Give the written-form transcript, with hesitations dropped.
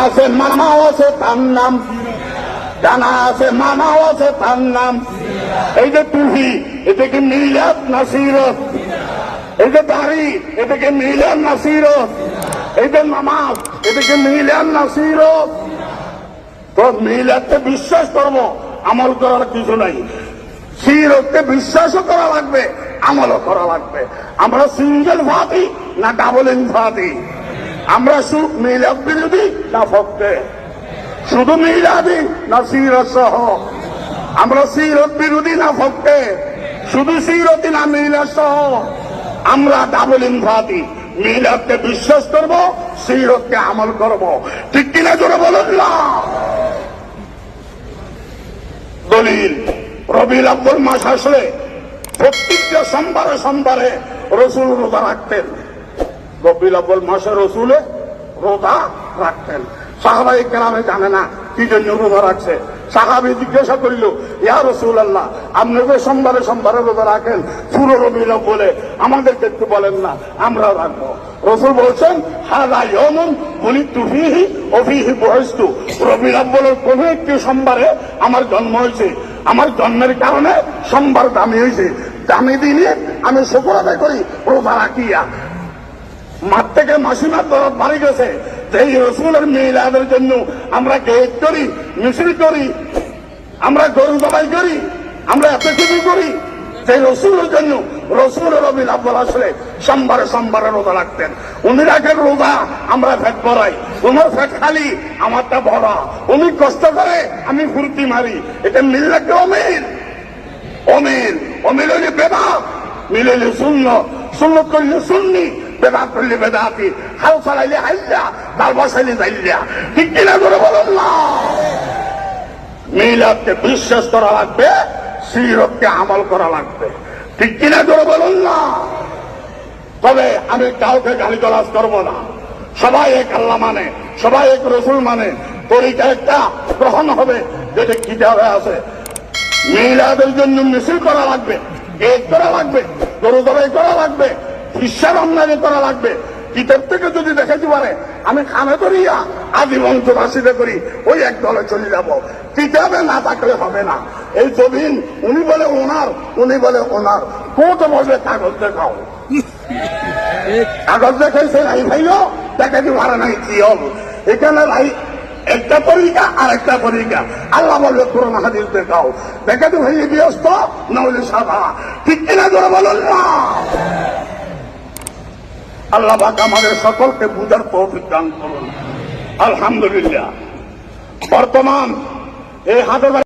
আছে মামাও আছে তার নাম, ডানা আছে মামাও আছে তার নাম। এই যে টুপি এটাকে মিলাদ না সিরত? এই যে দাড়ি এটাকে মিলাদ না সিরত? এই যে নামাজ এটাকে মিলাদ না সিরত? তো মিলাদকে বিশ্বাস করবো, আমল করার কিছু নাই। সিরতকে বিশ্বাসও করা লাগবে, আমলও করা লাগবে। আমরা সিঙ্গেল ফাতি না ডাবলিং ফাতি? আমরা মিলাদ বিরোধী না ভক্তে? শুধু মিলাদি না সিরত সহ? আমরা সিরত বিরোধী না ভক্তে? শুধু সিরতি না মিলাদ সহ? আমরা ডাবলিং ফাতি। মিলাদকে বিশ্বাস করব, সিরতকে আমল করব। ঠিক কিনা জোরে বলুন না? দলিল, রবিউল আউয়াল মাস আসলে প্রত্যেকটা সোমবারে সোমবারে রসুল রোজা রাখতেন। রবিউল আউয়াল মাসে রসুলে রোজা রাখতেন। সাহাবায়ে কেরামে জানে না কি জন্য রোজা রাখছে। সাহাবী জিজ্ঞাসা করিল, ইয়া রাসূলুল্লাহ, আপনি যে সোমবারে সোমবারে রোজা রাখেন পুরো রবিউল আউয়ালে, আমাদেরকে একটু বলেন না, আমরাও রাখবো। রসুল বলছেন, হাযা ইয়াউমুন বুলিদতু ফীহি ওয়া ফীহি বুইসতু। রবিউল আউয়ালের কোন একটি সোমবারে আমার জন্ম হয়েছে, আমার জন্মের কারণে সোমবার দামি হয়েছে। দামি দিনে আমি শুকর আদায় করি রোজা রাখিয়া। মাঠ থেকে মাসিমার দরদ বাড়ি গেছে যে এই রসুলের মিলাদের জন্য আমরা গেট করি, মিছিল করি, আমরা গরু জবাই করি, আমরা এত কিছু করি যে রসুলের জন্য। রসুলের রবিউল আউয়াল আসলে সোমবারে সোমবারে রোজা রাখতেন। উনি রাখেন রোজা, আমরা ফ্যাট ভরাই। তোমার ফ্যাট খালি, আমারটা ভরা। উনি কষ্ট করে, আমি ফুর্তি মারি। এটা মিল রাখতে অমিল, অমিল অমিল হইলে বেদাত, মিল হইলে সুন্নত, সুন্নত করলে সুন্নি, বেদাত করলে বেদাতি। হাল চালাইলে হাইল্লা, তার বসাইলে যাইল্লা। ঠিক কিনা করে বলুন না? মিলাদকে বিশ্বাস করা লাগবে, সিরতকে আমল করা লাগবে। ঠিক কিনা করে বলুন না? তবে আমি কাউকে গালিগালাজ করব না। সবাই এক আল্লাহ মানে, সবাই এক রসুল মানে। তরিকা একটা গ্রহণ হবে, যেটা কিতাবে আছে। মিলাদের জন্য মিছিল করা লাগবে, গেট করা লাগবে, গরু জবাই করা লাগবে, বিশ্বাস অন্যায় করা লাগবে। কিতাব থেকে যদি দেখাতে পারে আমি খামে করিয়া আজীবন চোরাশিতে করি, ওই এক দলে চলে যাব। কিতাবে না থাকলে হবে না। এই জমিন উনি বলে ওনার, উনি বলে ওনার। কোর্ট বসে কাগজ দেখাও, কাগজ দেখাইছে রাই ভাইও দেখাতে পারে নাই কি হল। এখানে রাই একটা তরিকা আর একটা তরিকা। আল্লাহ বলবে কোরআন হাদিস দেখাও, দেখাতে ভাইয়ে ব্যস্ত না হলে সাদা। ঠিক কিনা জোরে বলুন না? আল্লাহ পাক আমাদের সকলকে বুঝার তৌফিক দান করুন। আলহামদুলিল্লাহ। বর্তমান এই হাজার